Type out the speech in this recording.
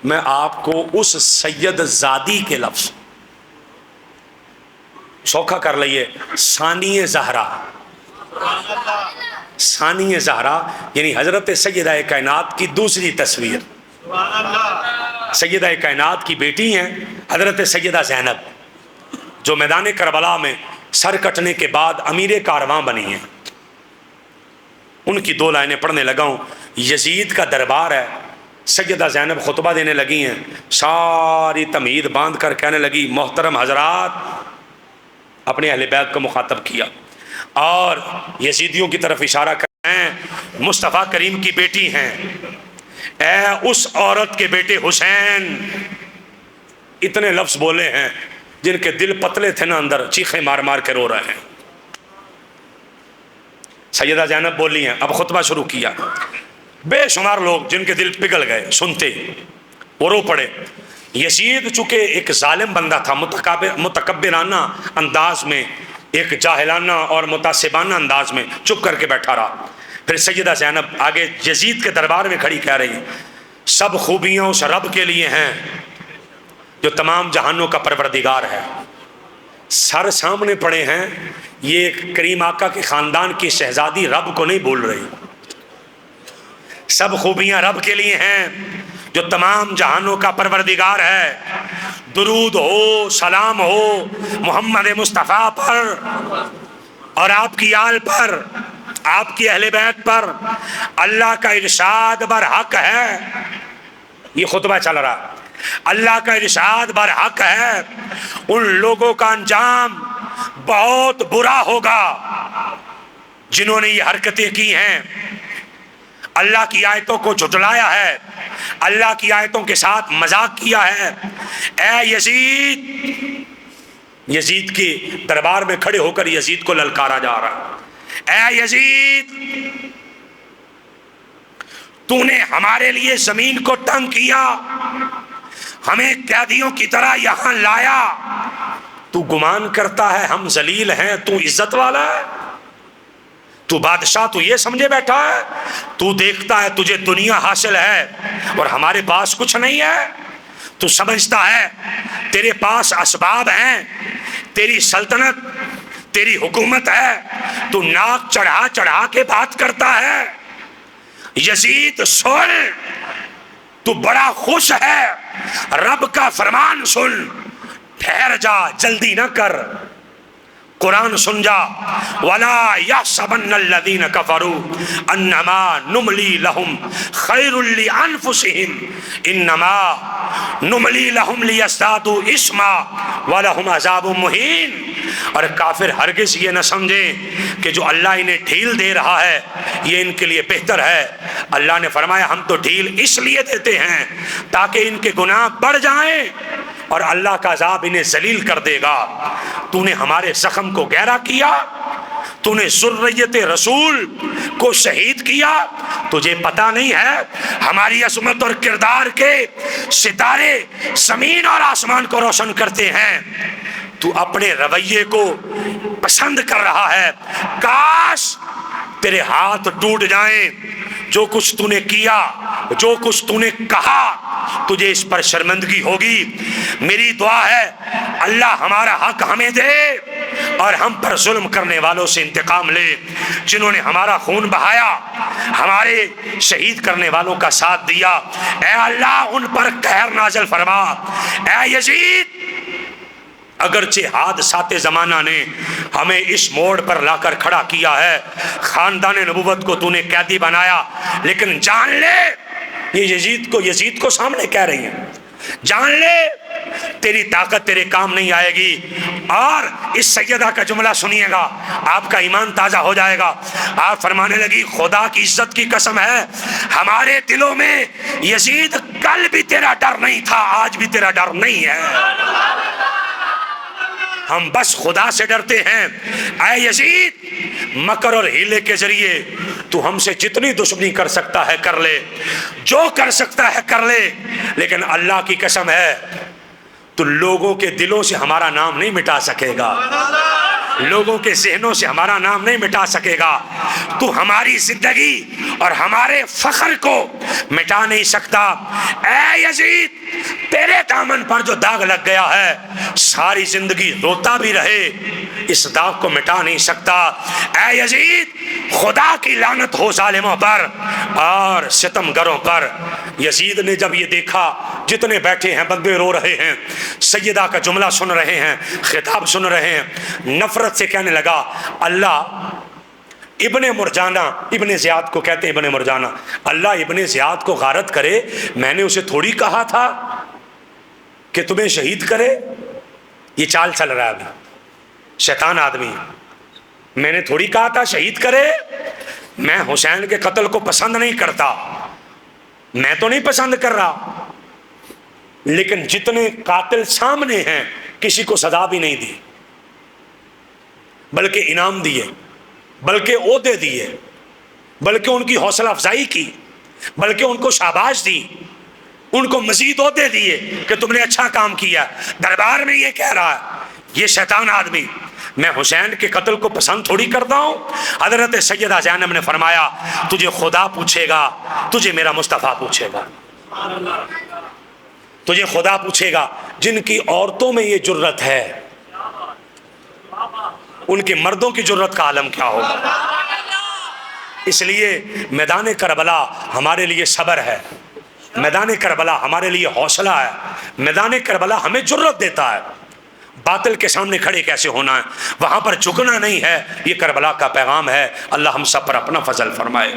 میں آپ کو اس سید زادی کے لفظ سوکھا کر لئیے، ثانی زہرا، ثانی زہرا یعنی حضرت سیدہ کائنات کی دوسری تصویر، سیدہ کائنات کی بیٹی ہیں حضرت سیدہ زینب، جو میدان کربلا میں سر کٹنے کے بعد امیر کارواں بنی ہیں۔ ان کی دو لائنیں پڑھنے لگا ہوں۔ یزید کا دربار ہے، سیدہ زینب خطبہ دینے لگی ہیں، ساری تمہید باندھ کر کہنے لگی محترم حضرات، اپنے اہل بیت کو مخاطب کیا اور یزیدیوں کی طرف اشارہ کر رہے ہیں، مصطفیٰ کریم کی بیٹی ہیں، اے اس عورت کے بیٹے حسین، اتنے لفظ بولے ہیں جن کے دل پتلے تھے نا، اندر چیخیں مار مار کے رو رہے ہیں۔ سیدہ زینب بولی ہیں، اب خطبہ شروع کیا، بے شمار لوگ جن کے دل پگھل گئے سنتے وہ رو پڑے۔ یزید چونکہ ایک ظالم بندہ تھا، متکبرانہ انداز میں، ایک جاہلانہ اور متعصبانہ انداز میں چپ کر کے بیٹھا رہا۔ پھر سیدہ زینب آگے یزید کے دربار میں کھڑی کہہ رہی ہیں، سب خوبیاں اس رب کے لیے ہیں جو تمام جہانوں کا پروردگار ہے۔ سر سامنے پڑے ہیں، یہ کریم آقا کے خاندان کی شہزادی رب کو نہیں بھول رہی۔ سب خوبیاں رب کے لیے ہیں جو تمام جہانوں کا پروردگار ہے۔ درود ہو، سلام ہو محمد مصطفیٰ پر اور آپ کی آل پر، آپ کی اہل بیت پر۔ اللہ کا ارشاد برحق ہے، یہ خطبہ چل رہا، اللہ کا ارشاد برحق ہے، ان لوگوں کا انجام بہت برا ہوگا جنہوں نے یہ حرکتیں کی ہیں، اللہ کی آیتوں کو جھٹلایا ہے، اللہ کی آیتوں کے ساتھ مذاق کیا ہے۔ اے یزید، یزید کے دربار میں کھڑے ہو کر یزید کو للکارا جا رہا، اے یزید، تو نے ہمارے لیے زمین کو تنگ کیا، ہمیں قیدیوں کی طرح یہاں لایا، تو گمان کرتا ہے ہم ذلیل ہیں، تو عزت والا ہے، تو بادشاہ، تو یہ سمجھے بیٹھا ہے، تو دیکھتا ہے تجھے دنیا حاصل ہے اور ہمارے پاس کچھ نہیں ہے، تو سمجھتا ہے تیرے پاس اسباب ہیں، تیری سلطنت، تیری حکومت ہے، تو ناک چڑھا چڑھا کے بات کرتا ہے۔ یزید سن، تو بڑا خوش ہے، رب کا فرمان سن، ٹھہر جا، جلدی نہ کر، قرآن سن جا۔ وَلَا يَحْسَبَنَّ الَّذِينَ كَفَرُوا أَنَّمَا نُمْلِي لَهُمْ خَيْرٌ لِأَنفُسِهِمْ إِنَّمَا نُمْلِي لَهُمْ لِيَزْدَادُوا إِثْمًا وَلَهُمْ عَذَابٌ مُهِينٌ۔ اور کافر ہرگز یہ نہ سمجھیں کہ جو اللہ انہیں ڈھیل دے رہا ہے یہ ان کے لیے بہتر ہے۔ اللہ نے فرمایا ہم تو ڈھیل اس لیے دیتے ہیں تاکہ ان کے گناہ بڑھ جائیں اور اللہ کا عذاب انہیں ذلیل کر دے گا۔ تو نے ہمارے زخم کو گہرا کیا، تو نے ذریت رسول کو شہید کیا، تجھے پتہ نہیں ہے ہماری عظمت اور کردار کے ستارے زمین اور آسمان کو روشن کرتے ہیں، تو اپنے رویے کو پسند کر رہا ہے، کاش تیرے ہاتھ ٹوٹ جائیں، جو کچھ تو نے کیا، جو کچھ تو نے کہا، تجھے اس پر شرمندگی ہوگی۔ میری دعا ہے اللہ ہمارا حق ہمیں دے اور ہم پر ظلم کرنے والوں سے انتقام لے، جنہوں نے ہمارا خون بہایا، ہمارے شہید کرنے والوں کا ساتھ دیا، اے اللہ ان پر قہر نازل فرما۔ اے یزید، اگرچہ حادثات زمانہ نے ہمیں اس موڑ پر لا کر کھڑا کیا ہے، خاندان نبوت کو تو نے قیدی بنایا، لیکن جان لے، یہ یزید کو سامنے کہہ رہی ہیں، جان لے تیری طاقت تیرے کام نہیں آئے گی۔ اور اس سیدہ کا جملہ سنیے گا، آپ کا ایمان تازہ ہو جائے گا۔ آپ فرمانے لگی خدا کی عزت کی قسم ہے، ہمارے دلوں میں یزید کل بھی تیرا ڈر نہیں تھا، آج بھی تیرا ڈر نہیں ہے، ہم بس خدا سے ڈرتے ہیں۔ اے یزید، مکر اور ہیلے کے ذریعے تو ہم سے جتنی دشمنی کر سکتا ہے کر لے، جو کر سکتا ہے کر لے، لیکن اللہ کی قسم ہے تو لوگوں کے دلوں سے ہمارا نام نہیں مٹا سکے گا۔ لوگوں کے ذہنوں سے ہمارا نام نہیں مٹا سکے گا، تو ہماری زندگی اور ہمارے فخر کو مٹا نہیں سکتا۔ اے یزید، تیرے دامن پر جو داغ لگ گیا ہے ساری زندگی روتا بھی رہے اس داغ کو مٹا نہیں سکتا۔ اے یزید، خدا کی لعنت ہو ظالموں پر اور ستمگروں پر۔ یزید نے جب یہ دیکھا جتنے بیٹھے ہیں بندے رو رہے ہیں، سیدہ کا جملہ سن رہے ہیں، خطاب سن رہے ہیں، نفرت سے کہنے لگا اللہ ابن مرجانہ، ابن زیاد کو کہتے ہیں ابن مرجانہ، اللہ ابن زیاد کو غارت کرے، میں نے اسے تھوڑی کہا تھا کہ تمہیں شہید کرے۔ یہ چال چل رہا ہے ابھی، شیطان آدمی، میں نے تھوڑی کہا تھا شہید کرے، میں حسین کے قتل کو پسند نہیں کرتا، میں تو نہیں پسند کر رہا، لیکن جتنے قاتل سامنے ہیں کسی کو سزا بھی نہیں دی، بلکہ انعام دیے، بلکہ عہدے دیے، بلکہ ان کی حوصلہ افزائی کی، بلکہ ان کو شاباش دی، ان کو مزید عہدے دیے کہ تم نے اچھا کام کیا۔ دربار میں یہ کہہ رہا ہے یہ شیطان آدمی میں حسین کے قتل کو پسند تھوڑی کرتا ہوں۔ حضرت سیدہ زینب نے فرمایا تجھے خدا پوچھے گا، تجھے میرا مصطفیٰ پوچھے گا، تجھے خدا پوچھے گا۔ جن کی عورتوں میں یہ جرت ہے ان کے مردوں کی جرت کا عالم کیا ہوگا۔ اس لیے میدان کربلا ہمارے لیے صبر ہے، میدان کربلا ہمارے لیے حوصلہ ہے، میدان کربلا ہمیں جرت دیتا ہے باطل کے سامنے کھڑے کیسے ہونا ہے، وہاں پر جھکنا نہیں ہے۔ یہ کربلا کا پیغام ہے۔ اللہ ہم سب پر اپنا فضل فرمائے۔